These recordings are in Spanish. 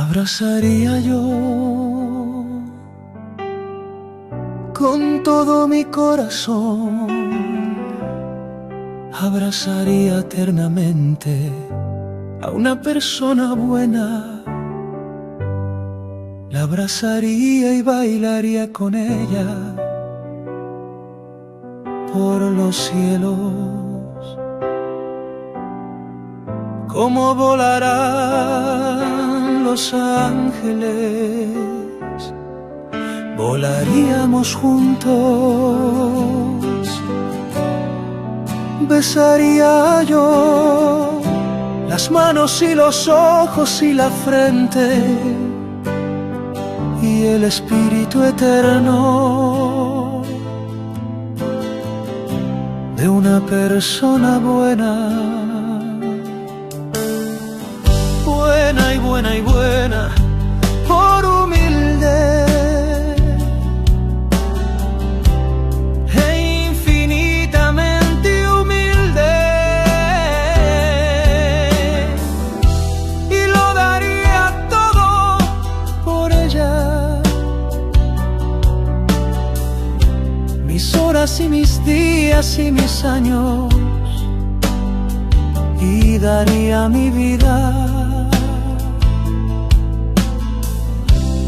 abrazaría yo con todo mi corazón, abrazaría eternamente a una persona buena, la abrazaría y bailaría con ella por los cielos. Como volarán los ángeles, volaríamos juntos. Besaría yo las manos y los ojos y la frente y el espíritu eterno de una persona buena. Buena y buena y buena, por humilde e infinitamente humilde, y lo daría todo por ella. Mis horas y mis días y mis años, y daría mi vida,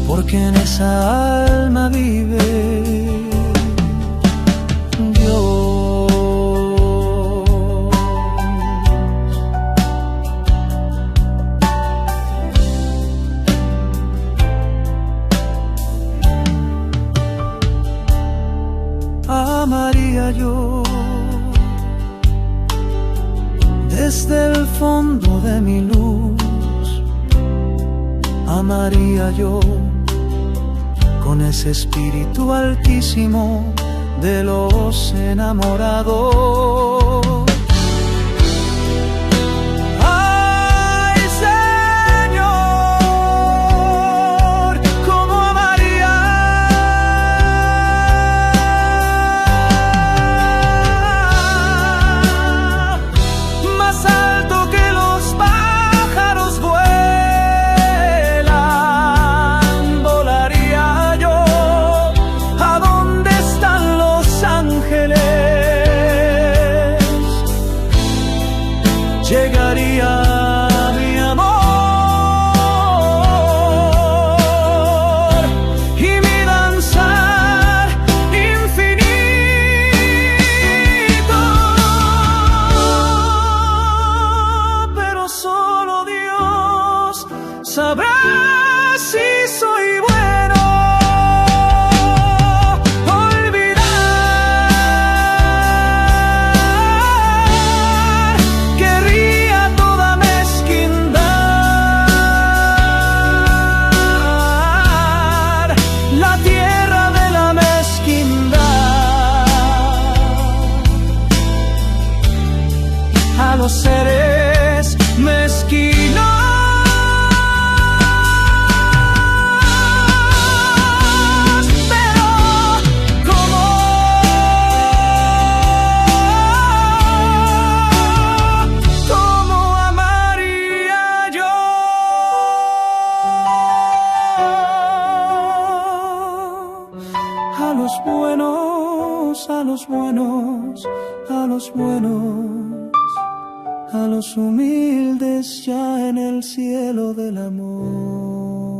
porque en esa alma vive Dios. Amaría yo desde el fondo de mi luz, amaría yo con ese espíritu altísimo de los enamorados. ¡Ay, Señor! ¿Cómo amaría más alto que los pájaros vuelan? Volaría yo a donde están los ángeles, llegaría mi amor y mi danzar infinito, pero solo Dios sabrá si soy bueno. A los seres mezquinos, pero ¿cómo amaría yo a los buenos, a los buenos, a los buenos, a los humildes ya en el cielo del amor?